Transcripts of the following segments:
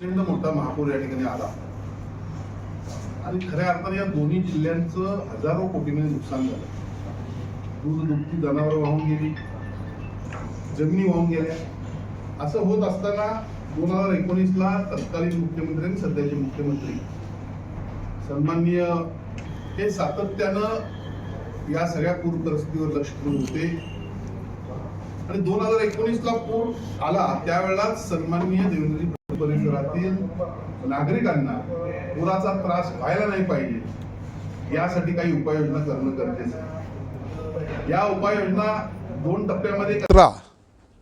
प्रचंड मोठा महापूर या ठिकाणी आला आणि खऱ्या अर्थाने या दोन्ही जिल्ह्यांचं हजारो कोटीमध्ये नुकसान झालं. दूध दुभती जनावरं वाहून गेली, जमिनी वाहून गेल्या. असं होत असताना 2019ला तत्कालीन मुख्यमंत्री आणि सध्याचे मुख्यमंत्री सन्माननीय हे सातत्यानं या सगळ्या पूर परिस्थितीवर लक्ष ठेवून होते आणि 2019ला पूर आला त्यावेळेलाच सन्माननीय देवेंद्रजी परिसरातील नागरिकांना पुराचा त्रास व्हायला नाही पाहिजे यासाठी काही उपाययोजना करणं गरजेचं आहे. या उपाययोजना 2 टप्प्यामध्ये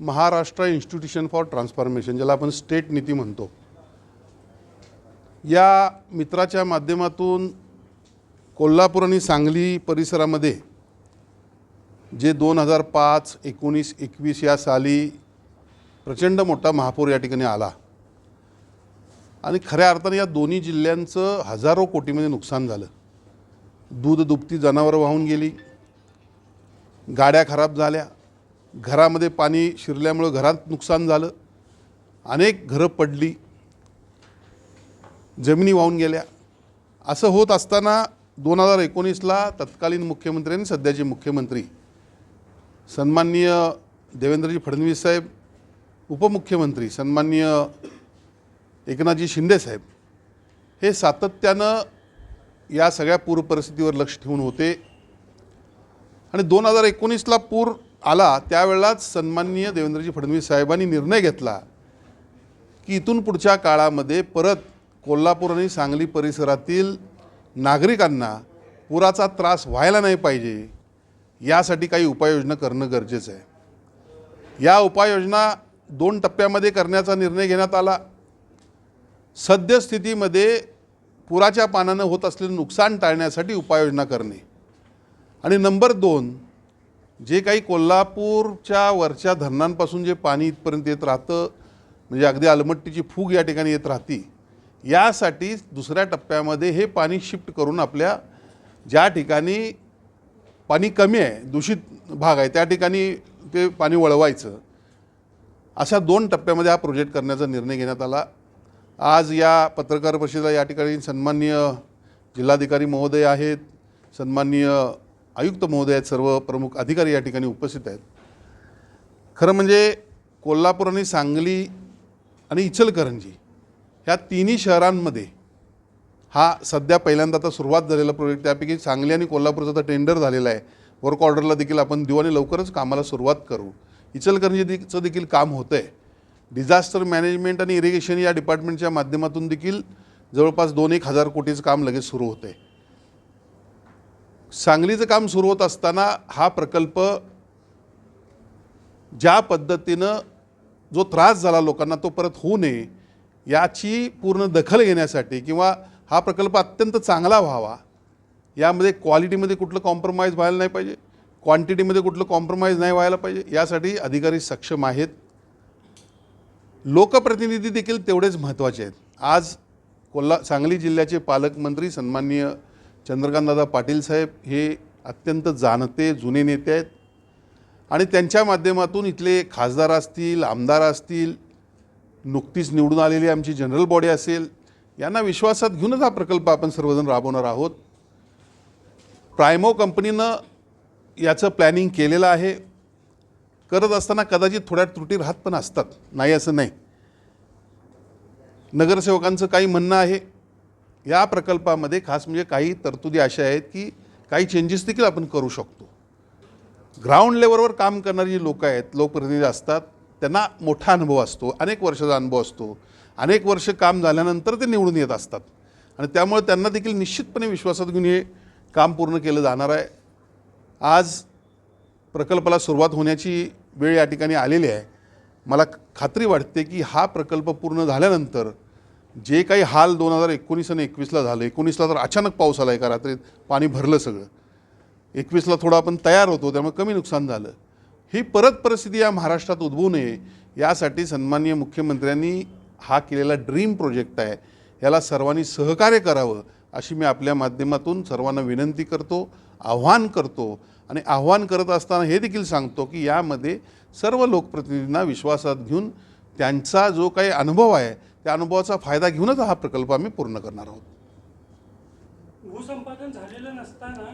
महाराष्ट्र इन्स्टिट्यूशन फॉर ट्रान्सफॉर्मेशन, ज्याला आपण स्टेट नीती म्हणतो, या मित्राच्या माध्यमातून कोल्हापूर आणि सांगली परिसरामध्ये जे 2005, 19, 21 या साली प्रचंड मोठा महापूर या ठिकाणी आला आणि खऱ्या अर्थाने या दोन्ही जिल्ह्यांचं हजारो कोटीमध्ये नुकसान झालं. दूध दुभती जनावरं वाहून गेली, गाड्या खराब झाल्या, घरामध्ये पाणी शिरल्यामुळे घरात नुकसान झालं, अनेक घरं पडली, जमिनी वाहून गेल्या. असं होत असताना 2019ला तत्कालीन मुख्यमंत्री आणि सध्याचे मुख्यमंत्री सन्माननीय देवेंद्रजी फडणवीस साहेब, उपमुख्यमंत्री सन्माननीय एकनाथजी शिंदे साहेब हे सातत्यानं या सगळ्या पूर परिस्थितीवर लक्ष ठेवून होते आणि 2019ला पूर आला त्यावेळेलाच सन्माननीय देवेंद्रजी फडणवीस साहेबांनी निर्णय घेतला की इथून पुढच्या काळामध्ये परत कोल्हापूर आणि सांगली परिसरातील नागरिकांना पुराचा त्रास व्हायला नाही पाहिजे यासाठी काही उपाययोजना करणं गरजेचं आहे. या उपाययोजना 2 टप्प्यामध्ये करण्याचा निर्णय घेण्यात आला. सद्यस्थितीमध्ये पुराच्या पाण्यानं होत असलेलं नुकसान टाळण्यासाठी उपाययोजना करणे आणि नंबर 2, जे काही कोल्हापूरच्या वरच्या धरणांपासून जे पाणी इथपर्यंत येत राहतं, म्हणजे अगदी अलमट्टीची फूग या ठिकाणी येत राहती, यासाठी दुसऱ्या टप्प्यामध्ये हे पाणी शिफ्ट करून आपल्या ज्या ठिकाणी पाणी कमी आहे, दूषित भाग आहे, त्या ठिकाणी ते पाणी वळवायचं. अशा 2 टप्प्यामध्ये हा प्रोजेक्ट करण्याचा निर्णय घेण्यात आला. आज या पत्रकार परिषदेला या ठिकाणी सन्माननीय जिल्हाधिकारी महोदय आहेत, सन्माननीय आयुक्त महोदय आहेत, सर्व प्रमुख अधिकारी या ठिकाणी उपस्थित आहेत. खरं म्हणजे कोल्हापूर आणि सांगली आणि इचलकरंजी ह्या तिन्ही शहरांमध्ये हा सध्या पहिल्यांदा आता सुरुवात झालेला प्रोजेक्ट, त्यापैकी सांगली आणि कोल्हापूरचा तर टेंडर झालेला आहे, वर्क ऑर्डरला देखील आपण देऊ आणि लवकरच कामाला सुरुवात करू. इचलकरंजीचं देखील काम होतं आहे. डिझास्टर मॅनेजमेंट आणि इरिगेशन या डिपार्टमेंटच्या माध्यमातून देखील जवळपास 2-1 हजार कोटीचं काम लगेच सुरू होतं आहे. सांगलीचं काम सुरू होत असताना हा प्रकल्प ज्या पद्धतीनं जो त्रास झाला लोकांना तो परत होऊ नये याची पूर्ण दखल घेण्यासाठी किंवा हा प्रकल्प अत्यंत चांगला व्हावा, यामध्ये क्वालिटीमध्ये कुठलं कॉम्प्रोमाइज व्हायला नाही पाहिजे, क्वांटिटीमध्ये कुठलं कॉम्प्रोमाइज नाही व्हायला पाहिजे, यासाठी अधिकारी सक्षम आहेत. लोकप्रतिनिधी देखील तेवढेच महत्त्वाचे आहेत. आज सांगली जिल्ह्याचे पालकमंत्री सन्माननीय चंद्रकांतदादा पाटील साहेब हे अत्यंत जाणते जुने नेते आहेत आणि त्यांच्या माध्यमातून इथले खासदार असतील, आमदार असतील, नुकतीच निवडून आलेली आमची जनरल बॉडी असेल, यांना विश्वासात घेऊनच हा प्रकल्प आपण सर्वजण राबवणार आहोत. प्रायमो कंपनीनं याचं प्लॅनिंग केलेलं आहे. करत असताना कदाचित थोड्या त्रुटी राहत पण असतात, नाही असं नाही. नगरसेवकांचं काही म्हणणं आहे या प्रकल्पामध्ये, खास म्हणजे काही तरतुदी अशा आहेत की काही चेंजेस देखील आपण करू शकतो. ग्राउंड लेवलवर काम करणारी जी लोकं आहेत, लोकप्रतिनिधी असतात, त्यांना मोठा अनुभव असतो, अनेक वर्षाचा अनुभव असतो, अनेक वर्ष काम झाल्यानंतर ते निवडून येत असतात आणि त्यामुळे त्यांना देखील निश्चितपणे विश्वासात घेऊन हे काम पूर्ण केलं जाणार आहे. आज प्रकल्पाला सुरुवात होण्याची वेळ या ठिकाणी आलेली आहे. मला खात्री वाटते की हा प्रकल्प पूर्ण झाल्यानंतर जे काही हाल 2019 आणि 21ला झालं, 19ला तर अचानक पाऊस आला, एका रात्रीत पाणी भरलं सगळं, 21ला थोडं आपण तयार होतो त्यामुळे कमी नुकसान झालं, ही परत परिस्थिती या महाराष्ट्रात उद्भवू नये यासाठी सन्माननीय मुख्यमंत्र्यांनी हा केलेला ड्रीम प्रोजेक्ट आहे, याला सर्वांनी सहकार्य करावं अशी मी आपल्या माध्यमातून सर्वांना विनंती करतो, आव्हान करतो आणि आव्हान करत असताना हे देखील सांगतो की यामध्ये सर्व लोकप्रतिनिधींना विश्वासात घेऊन त्यांचा जो काही अनुभव आहे त्या अनुभवाचा फायदा घेऊनच हा प्रकल्प आम्ही पूर्ण करणार आहोत. भूसंपादन झालेलं नसताना